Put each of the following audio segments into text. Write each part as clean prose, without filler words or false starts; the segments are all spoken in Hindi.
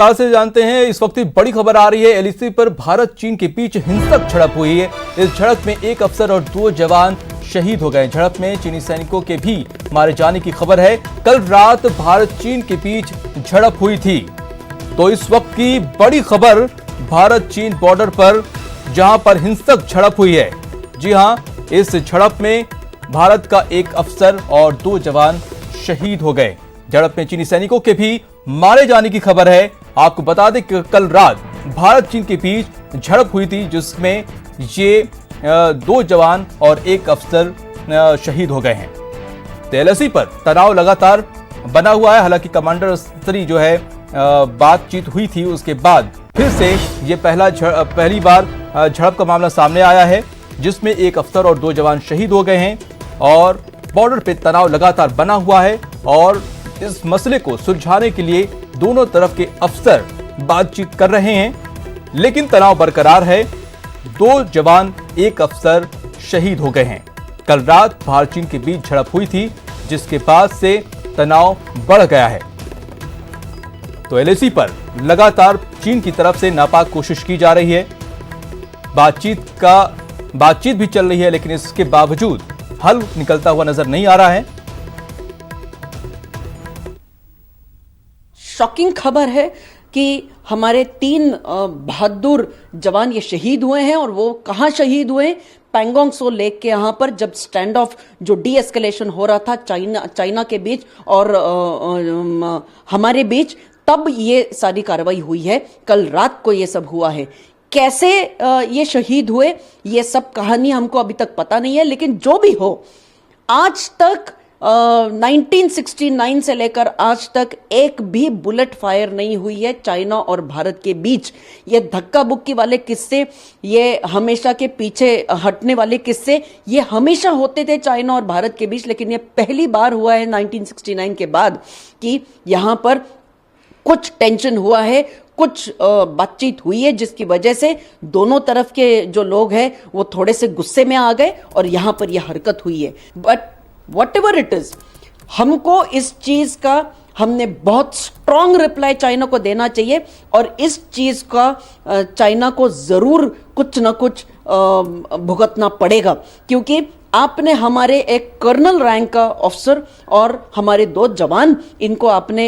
विस्तार से जानते हैं। इस वक्त बड़ी खबर आ रही है, एलएसी पर भारत चीन के बीच हिंसक झड़प हुई है। इस झड़प में एक अफसर और 2 जवान शहीद हो गए। झड़प में चीनी सैनिकों के भी मारे जाने की खबर है। कल रात भारत चीन के बीच झड़प हुई थी। तो इस वक्त की बड़ी खबर भारत चीन बॉर्डर पर, जहां पर हिंसक झड़प हुई है। जी हां, इस झड़प में भारत का एक अफसर और 2 जवान शहीद हो गए। झड़प में चीनी सैनिकों के भी मारे जाने की खबर है। आपको बता दें कि कल रात भारत चीन के बीच झड़प हुई थी, जिसमें ये 2 जवान और एक अफसर शहीद हो गए हैं। तो एलएसी पर तनाव लगातार बना हुआ है। हालांकि कमांडर स्तरीय जो है बातचीत हुई थी, उसके बाद फिर से ये पहली बार झड़प का मामला सामने आया है, जिसमें एक अफसर और 2 जवान शहीद हो गए हैं। और बॉर्डर पे तनाव लगातार बना हुआ है और इस मसले को सुलझाने के लिए दोनों तरफ के अफसर बातचीत कर रहे हैं, लेकिन तनाव बरकरार है। 2 जवान, एक अफसर शहीद हो गए हैं। कल रात भारत चीन के बीच झड़प हुई थी, जिसके बाद से तनाव बढ़ गया है। तो एलएसी पर लगातार चीन की तरफ से नापाक कोशिश की जा रही है। बातचीत भी चल रही है, लेकिन इसके बावजूद हल निकलता हुआ नजर नहीं आ रहा है। शॉकिंग खबर है कि हमारे 3 बहादुर जवान ये शहीद हुए हैं। और वो कहां शहीद हुए? पैंगोंग सो लेक के यहां पर, जब स्टैंड ऑफ जो डी एस्केलेशन हो रहा था चाइना के बीच और हमारे बीच, तब ये सारी कार्रवाई हुई है। कल रात को ये सब हुआ है। कैसे ये शहीद हुए, ये सब कहानी हमको अभी तक पता नहीं है। लेकिन जो भी हो, आज तक 1969 से लेकर आज तक एक भी बुलेट फायर नहीं हुई है चाइना और भारत के बीच। ये धक्का बुक्की वाले किस्से, ये हमेशा के पीछे हटने वाले किस्से, ये हमेशा होते थे चाइना और भारत के बीच। लेकिन ये पहली बार हुआ है 1969 के बाद कि यहां पर कुछ टेंशन हुआ है, कुछ बातचीत हुई है, जिसकी वजह से दोनों तरफ के जो लोग हैं वो थोड़े से गुस्से में आ गए और यहां पर यह हरकत हुई है। बट whatever it is, हमको इस चीज का हमने बहुत स्ट्रांग रिप्लाई चाइना को देना चाहिए। और इस चीज का चाइना को जरूर कुछ ना कुछ भुगतना पड़ेगा, क्योंकि आपने हमारे एक कर्नल रैंक का ऑफिसर और हमारे 2 जवान, इनको आपने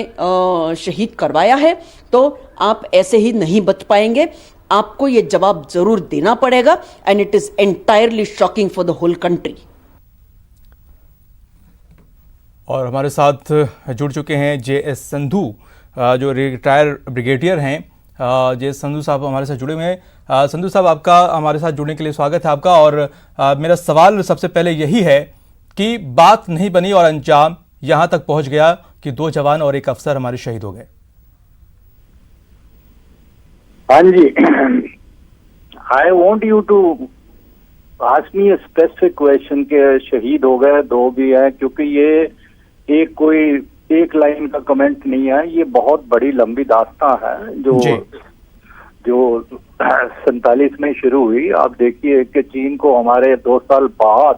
शहीद करवाया है। तो आप ऐसे ही नहीं बच पाएंगे। आपको ये जवाब जरूर देना पड़ेगा। And it is entirely shocking for the whole country. और हमारे साथ जुड़ चुके हैं जे.एस. संधू, जो रिटायर ब्रिगेडियर हैं। जे.एस. संधू साहब हमारे साथ जुड़े हुए हैं। संधू साहब, आपका हमारे साथ जुड़ने के लिए स्वागत है आपका। और मेरा सवाल सबसे पहले यही है कि बात नहीं बनी और अंजाम यहां तक पहुंच गया कि 2 जवान और एक अफसर हमारे शहीद हो गए। हाँ जी, I want you to ask me a specific question के शहीद हो गए 2 भी है, क्योंकि ये एक लाइन का कमेंट नहीं है। ये बहुत बड़ी लंबी दास्तां है जो 47 में शुरू हुई। आप देखिए कि चीन को हमारे 2 साल बाद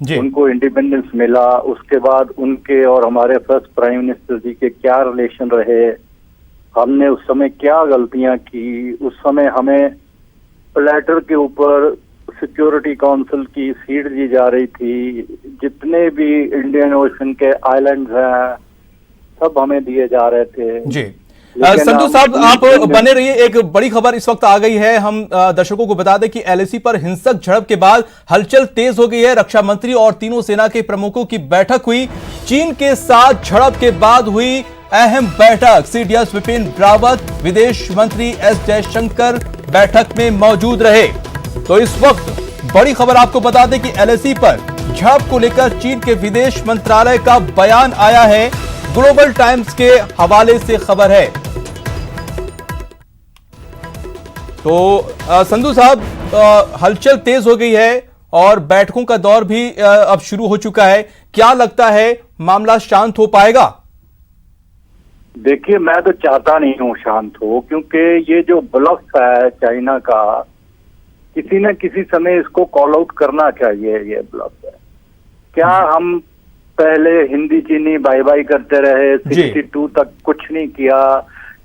उनको इंडिपेंडेंस मिला। उसके बाद उनके और हमारे फर्स्ट प्राइम मिनिस्टर जी के क्या रिलेशन रहे, हमने उस समय क्या गलतियां की। उस समय हमें प्लेटर के ऊपर सिक्योरिटी काउंसिल की सीट दी जा रही थी। जितने भी इंडियन ओशन के आइलैंड्स हैं, सब हमें दिए जा रहे थे। जी संधू साहब, आप बने रहिए। एक बड़ी खबर इस वक्त आ गई है। हम दर्शकों को बता दें कि एलएसी पर हिंसक झड़प के बाद हलचल तेज हो गई है। रक्षा मंत्री और तीनों सेना के प्रमुखों की बैठक हुई। चीन के साथ झड़प के बाद हुई अहम बैठक। सीडीएस विपिन रावत, विदेश मंत्री एस जयशंकर बैठक में मौजूद रहे। तो इस वक्त बड़ी खबर आपको बता दें कि एलएसी पर झड़प को लेकर चीन के विदेश मंत्रालय का बयान आया है। ग्लोबल टाइम्स के हवाले से खबर है। तो संधू साहब, हलचल तेज हो गई है और बैठकों का दौर भी अब शुरू हो चुका है। क्या लगता है, मामला शांत हो पाएगा? देखिए, मैं तो चाहता नहीं हूं शांत हो, क्योंकि ये जो ब्लफ है चाइना का, किसी न किसी समय इसको कॉल आउट करना चाहिए। ये ब्लफ है क्या? हम पहले हिंदी चीनी बाय बाय करते रहे, 62 तक कुछ नहीं किया।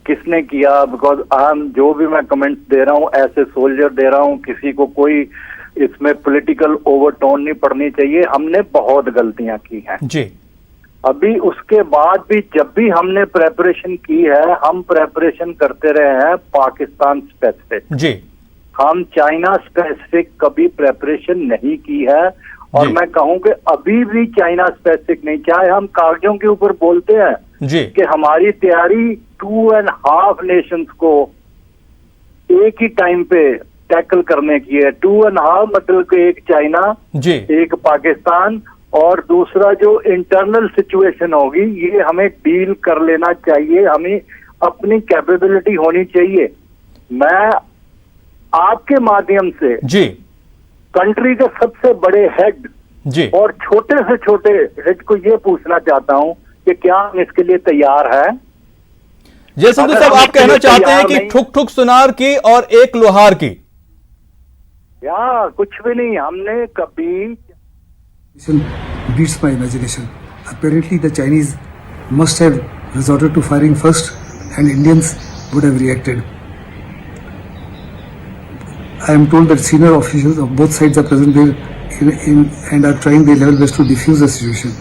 किसने किया, बिकॉज हम जो भी मैं कमेंट्स दे रहा हूँ ऐसे सोल्जर दे रहा हूँ, किसी को कोई इसमें पॉलिटिकल ओवरटोन नहीं पड़नी चाहिए। हमने बहुत गलतियां की हैं जी। अभी, उसके बाद भी जब भी हमने प्रेपरेशन की है, हम प्रेपरेशन करते रहे हैं पाकिस्तान स्पेसिफिक। जी। हम चाइना स्पेसिफिक कभी प्रेपरेशन नहीं की है, और जी। मैं कहूं कि अभी भी चाइना स्पेसिफिक नहीं। चाहे हम कागजों के ऊपर बोलते हैं जी। कि हमारी तैयारी 2.5 नेशंस को एक ही टाइम पे टैकल करने की है। 2.5 मतलब कि एक चाइना, जी। एक पाकिस्तान, और दूसरा जो इंटरनल सिचुएशन होगी ये हमें डील कर लेना चाहिए। हमें अपनी कैपेबिलिटी होनी चाहिए। मैं आपके माध्यम से जी। कंट्री के सबसे बड़े हेड जी। और छोटे से छोटे हेड को ये पूछना चाहता हूं कि क्या हम इसके लिए तैयार हैं? जय संधू अगर साहब, हम आप कहना इसके लिए चाहते हैं तैयार कि नहीं- ठुक ठुक सुनार की और एक लोहार की? या कुछ भी नहीं। हमने कभी beats my imagination. Apparently, the Chinese must have resorted to firing first, and Indians would have reacted. I am told that senior officials of both sides are present there and are trying their level best to defuse the situation.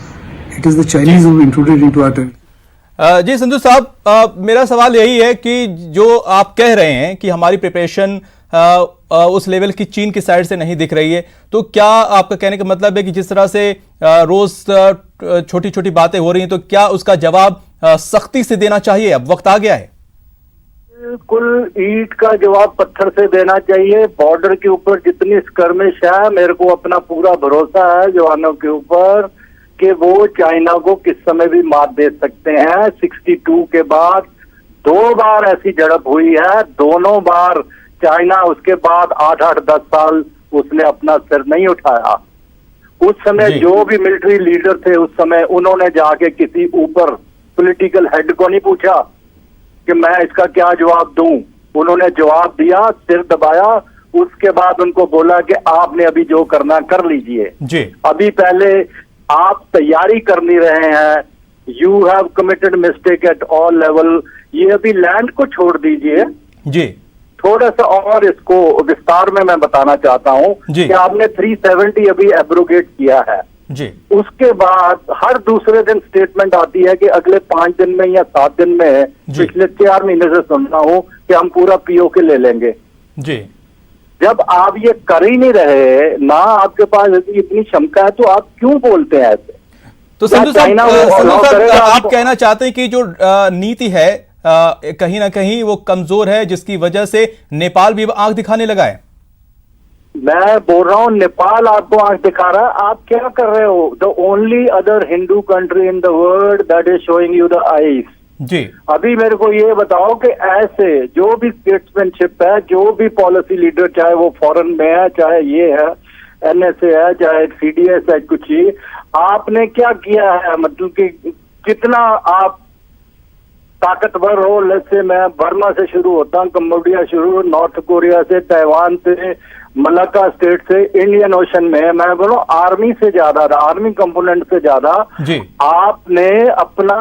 It is the Chinese who intruded into our territory. जी संधू साहब, मेरा सवाल यही है कि जो आप कह रहे हैं कि हमारी प्रिपरेशन उस लेवल की चीन की साइड से नहीं दिख रही है, तो क्या आपका कहने का मतलब है कि जिस तरह से रोज छोटी छोटी बातें हो रही हैं, तो क्या उसका जवाब सख्ती से देना चाहिए? अब वक्त आ गया है। बिल्कुल ईंट का जवाब पत्थर से देना चाहिए। बॉर्डर के ऊपर जितनी स्कर्मिश है, मेरे को अपना पूरा भरोसा है जवानों के ऊपर कि वो चाइना को किस समय भी मात दे सकते हैं। 62 के बाद 2 बार ऐसी झड़प हुई है, दोनों बार चाइना उसके बाद 8-10 साल उसने अपना सिर नहीं उठाया। उस समय जी। जो भी मिलिट्री लीडर थे उस समय, उन्होंने जाके किसी ऊपर पॉलिटिकल हेड को नहीं पूछा कि मैं इसका क्या जवाब दूं। उन्होंने जवाब दिया, सिर दबाया, उसके बाद उनको बोला कि आपने अभी जो करना कर लीजिए। जी। अभी पहले आप तैयारी कर नहीं रहे हैं। You have committed mistake at all level. ये अभी लैंड को छोड़ दीजिए, जी। थोड़ा सा और इसको विस्तार में मैं बताना चाहता हूं जी। कि आपने 370 अभी एब्रोगेट किया है। जी। उसके बाद हर दूसरे दिन स्टेटमेंट आती है कि अगले 5 दिन में या 7 दिन में, जी। पिछले 4 महीने से सुन रहा हूं कि हम पूरा पीओके ले लेंगे। जी। जब आप ये कर ही नहीं रहे, ना आपके पास इतनी क्षमता है, तो आप क्यों बोलते हैं ऐसे? तो संधू साहब, चाइना वो allow करेगा आप आपको? कहना चाहते हैं कि जो नीति है कहीं ना कहीं वो कमजोर है, जिसकी वजह से नेपाल भी आंख दिखाने लगा है। मैं बोल रहा हूँ नेपाल आपको आंख दिखा रहा है। आप क्या कर रहे हो? The only other Hindu country in the world that is showing you the eyes. जी। अभी मेरे को ये बताओ कि ऐसे जो भी स्टेट्समैनशिप है, जो भी पॉलिसी लीडर, चाहे वो फॉरेन में है, चाहे ये है एनएसए है, चाहे सीडीएस है, कुछ ही आपने क्या किया है? मतलब कि कितना आप ताकतवर हो। जैसे मैं बर्मा से शुरू होता हूँ, कम्बोडिया शुरू, नॉर्थ कोरिया से, ताइवान से, मलाक्का स्टेट से, इंडियन ओशन में, मैं बोलूं आर्मी से ज्यादा, आर्मी कंपोनेंट से ज्यादा जी। आपने अपना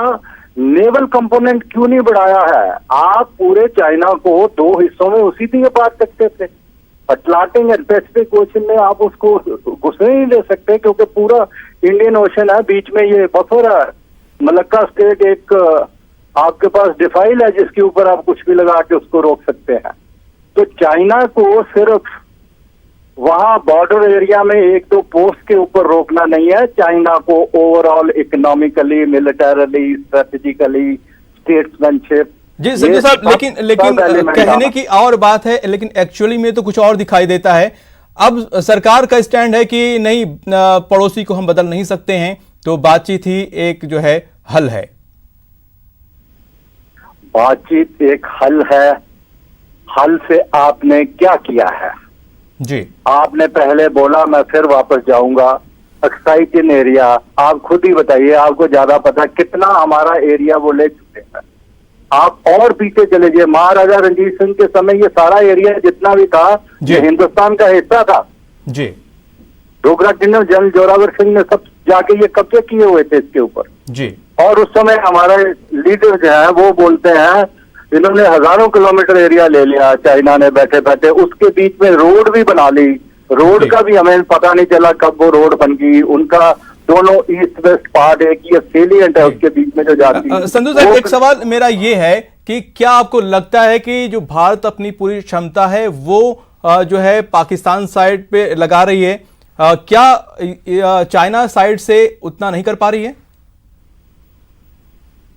नेवल कंपोनेंट क्यों नहीं बढ़ाया है? आप पूरे चाइना को 2 हिस्सों में उसी दिन बांट सकते थे। अटलांटिक एंड पैसिफिक ओशन में आप उसको घुसने नहीं दे सकते, क्योंकि पूरा इंडियन ओशन है, बीच में ये बफर है। मलाक्का स्टेट एक आपके पास डिफाइल है जिसके ऊपर आप कुछ भी लगा के उसको रोक सकते हैं। तो चाइना को सिर्फ वहां बॉर्डर एरिया में 1-2 पोस्ट के ऊपर रोकना नहीं है, चाइना को overall economically, militarily, strategically, statesmanship. जी संजय साहब, लेकिन कहने की और बात है, लेकिन एक्चुअली में तो कुछ और दिखाई देता है। अब सरकार का स्टैंड है कि नहीं, पड़ोसी को हम बदल नहीं सकते हैं, तो बातचीत ही एक जो है हल है। बातचीत एक हल है। हल से आपने क्या किया है? जी। आपने पहले बोला, मैं फिर वापस जाऊंगा, एक्साइटिंग एरिया। आप खुद ही बताइए, आपको ज्यादा पता कितना हमारा एरिया वो ले चुके हैं। आप और पीछे चले जाइए, महाराजा रणजीत सिंह के समय ये सारा एरिया जितना भी था ये हिंदुस्तान का हिस्सा था। जी। डोगरा किंगडम, जनरल जोरावर सिंह ने सब जाके ये कब्जे किए हुए थे इसके ऊपर। जी। और उस समय हमारे लीडर जो है वो बोलते हैं इन्होंने हजारों किलोमीटर एरिया ले लिया चाइना ने बैठे बैठे, उसके बीच में रोड भी बना ली। रोड का भी हमें पता नहीं चला कब वो रोड बन गई। उनका दोनों ईस्ट वेस्ट पार्ट है कि सेलिएंट है उसके बीच में जो जाती है। संधू साहब, एक सवाल मेरा ये है कि क्या आपको लगता है कि जो भारत अपनी पूरी क्षमता है वो जो है पाकिस्तान साइड पे लगा रही है, क्या चाइना साइड से उतना नहीं कर पा रही है?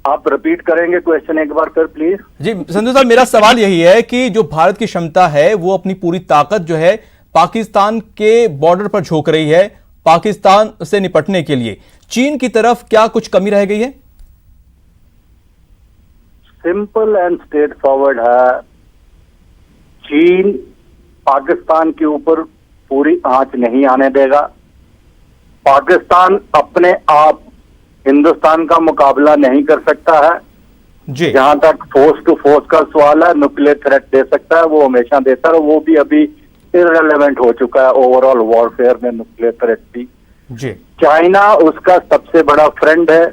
आप रिपीट करेंगे क्वेश्चन एक बार फिर प्लीज? जी संधू साहब, मेरा सवाल यही है कि जो भारत की क्षमता है वो अपनी पूरी ताकत जो है पाकिस्तान के बॉर्डर पर झोंक रही है पाकिस्तान से निपटने के लिए, चीन की तरफ क्या कुछ कमी रह गई है? सिंपल एंड स्ट्रेट फॉरवर्ड है, चीन पाकिस्तान के ऊपर पूरी आंच नहीं आने देगा। पाकिस्तान अपने आप हिंदुस्तान का मुकाबला नहीं कर सकता है जी। जहां तक फोर्स टू फोर्स का सवाल है, न्यूक्लियर थ्रेट दे सकता है, वो हमेशा देता है, वो भी अभी इररिलेवेंट हो चुका है ओवरऑल वॉरफेयर में न्यूक्लियर थ्रेट भी। जी चाइना उसका सबसे बड़ा फ्रेंड है।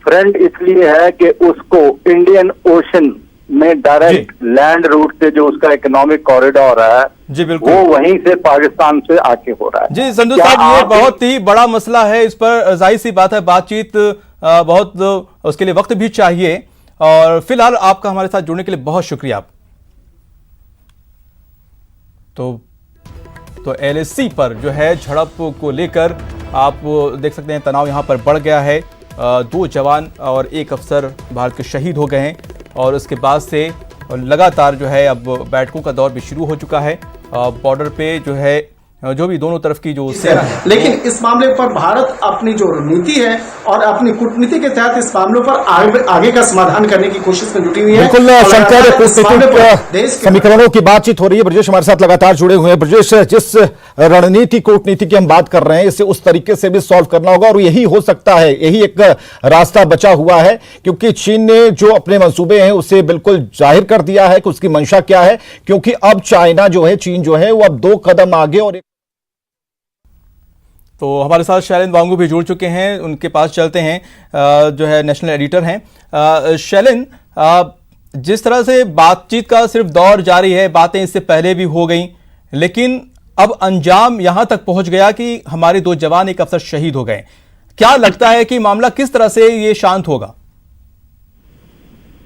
फ्रेंड इसलिए है कि उसको इंडियन ओशन में डायरेक्ट लैंड रूट से जो उसका इकोनॉमिक कॉरिडोर है जी बिल्कुल, वो वहीं से पाकिस्तान से आके हो रहा है। जी संधू साहब, ये बहुत ही बड़ा मसला है, इस पर जाहिर सी बात है बातचीत बहुत उसके लिए वक्त भी चाहिए। और फिलहाल आपका हमारे साथ जुड़ने के लिए बहुत शुक्रिया। तो एलएसी पर जो है झड़प को लेकर आप देख सकते हैं तनाव यहां पर बढ़ गया है। 2 जवान और 1 अफसर भारत के शहीद हो गए हैं और उसके बाद से लगातार जो है अब बैठकों का दौर भी शुरू हो चुका है। बॉर्डर पे जो है जो भी दोनों तरफ की जो सेना है, लेकिन इस मामले पर भारत अपनी जो नीति है और अपनी कूटनीति के तहत इस मामलों पर आगे का समाधान करने की कोशिश में जुटी हुई है। बिल्कुल शंकर, कूटनीतिक समीकरणों की बातचीत हो रही है। ब्रजेश हमारे साथ लगातार जुड़े हुए हैं। ब्रजेश, जिस रणनीति कूटनीति की हम बात कर रहे हैं इसे उस तरीके से भी सॉल्व करना होगा और यही हो सकता है, यही एक रास्ता बचा हुआ है, क्योंकि चीन ने जो अपने मंसूबे हैं उसे बिल्कुल जाहिर कर दिया है कि उसकी मंशा क्या है, क्योंकि अब चाइना जो है, चीन जो है वो अब 2 कदम आगे। और तो हमारे साथ शैलेंद्र वांगू भी जुड़ चुके हैं, उनके पास चलते हैं, जो है नेशनल एडिटर हैं। शैलेंद्र, जिस तरह से बातचीत का सिर्फ दौर जारी है, बातें इससे पहले भी हो गई, लेकिन अब अंजाम यहां तक पहुंच गया कि हमारे 2 जवान 1 अफसर शहीद हो गए। क्या लगता है कि मामला किस तरह से ये शांत होगा?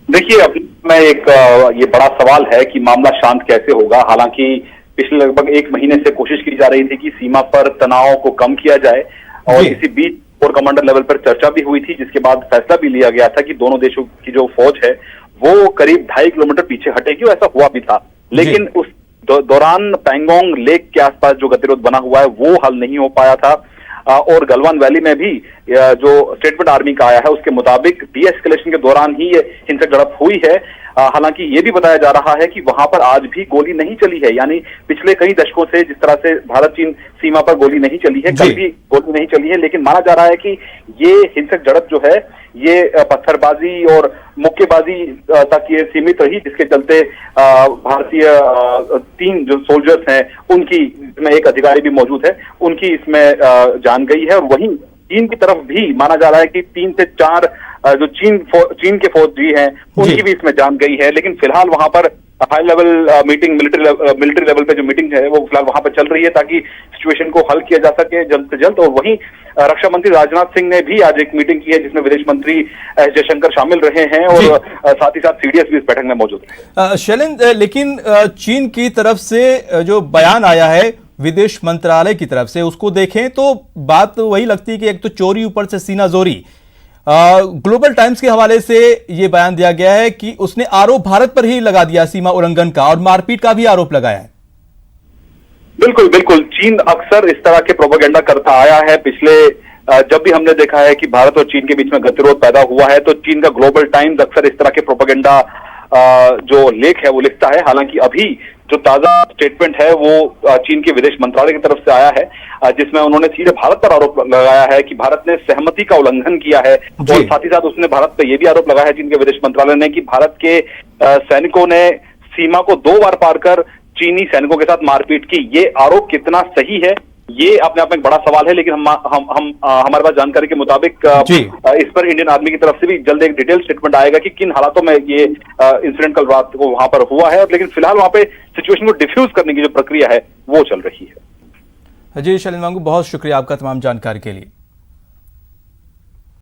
देखिए, अभी मैं ये बड़ा सवाल है कि मामला शांत कैसे होगा। हालांकि पिछले लगभग 1 महीने से कोशिश की जा रही थी कि सीमा पर तनाव को कम किया जाए और इसी बीच कोर कमांडर लेवल पर चर्चा भी हुई थी, जिसके बाद फैसला भी लिया गया था कि दोनों देशों की जो फौज है वो करीब 2.5 किलोमीटर पीछे हटेगी, और ऐसा हुआ भी था। लेकिन उस दौरान पैंगोंग लेक के आसपास जो गतिरोध बना हुआ है वो हल नहीं हो पाया था। और गलवान वैली में भी जो स्टेटमेंट आर्मी का आया है उसके मुताबिक डी-एस्केलेशन के दौरान ही ये हिंसक झड़प हुई है। हालांकि ये भी बताया जा रहा है कि वहां पर आज भी गोली नहीं चली है, यानी पिछले कई दशकों से जिस तरह से भारत चीन सीमा पर गोली नहीं चली है, कल भी गोली नहीं चली है, लेकिन माना जा रहा है कि ये हिंसक झड़प जो है ये पत्थरबाजी और मुक्केबाजी तक ये सीमित रही, जिसके चलते भारतीय 3 जो सोल्जर्स हैं उनकी, इसमें एक अधिकारी भी मौजूद है, उनकी इसमें जान गई है। और वहीं चीन की तरफ भी माना जा रहा है कि 3 से 4 जो चीन के फौजी हैं उनकी भी इसमें जान गई है। लेकिन फिलहाल वहां पर high level meeting, military level पे जो मीटिंग है वो फिलहाल वहां पर चल रही है ताकि सिचुएशन को हल किया जा सके जल्द से जल्द। और वहीं रक्षा मंत्री राजनाथ सिंह ने भी आज एक मीटिंग की है जिसमें विदेश मंत्री एस जयशंकर शामिल रहे हैं और साथ ही साथ सीडीएस भी इस बैठक में मौजूद है। शैलेंद्र, लेकिन चीन की तरफ से जो बयान आया है विदेश मंत्रालय की तरफ से, उसको देखें तो बात वही लगती है कि एक तो चोरी ऊपर से सीना जोरी। ग्लोबल टाइम्स के हवाले से यह बयान दिया गया है कि उसने आरोप भारत पर ही लगा दिया सीमा उल्लंघन का और मारपीट का भी आरोप लगाया है। बिल्कुल बिल्कुल, चीन अक्सर इस तरह के प्रोपेगेंडा करता आया है। पिछले जब भी हमने देखा है कि भारत और चीन के बीच में गतिरोध पैदा हुआ है तो चीन का ग्लोबल टाइम्स अक्सर इस तरह के प्रोपेगेंडा जो लेख है वो लिखता है। हालांकि अभी जो ताजा स्टेटमेंट है वो चीन के विदेश मंत्रालय की तरफ से आया है जिसमें उन्होंने सीधे भारत पर आरोप लगाया है कि भारत ने सहमति का उल्लंघन किया है। और साथ ही साथ उसने भारत पर यह भी आरोप लगाया है चीन के विदेश मंत्रालय ने कि भारत के सैनिकों ने सीमा को 2 बार पार कर चीनी सैनिकों के साथ मारपीट की। ये आरोप कितना सही है ये अपने आप में एक बड़ा सवाल है, लेकिन हम हमारे पास जानकारी के मुताबिक इस पर इंडियन आर्मी की तरफ से भी जल्द एक डिटेल स्टेटमेंट आएगा कि किन हालातों में ये इंसिडेंट कल रात को वहां पर हुआ है, लेकिन फिलहाल वहां पे सिचुएशन को डिफ्यूज करने की जो प्रक्रिया है वो चल रही है। जी शैलेंद्र वांगू, बहुत शुक्रिया आपका तमाम जानकारी के लिए।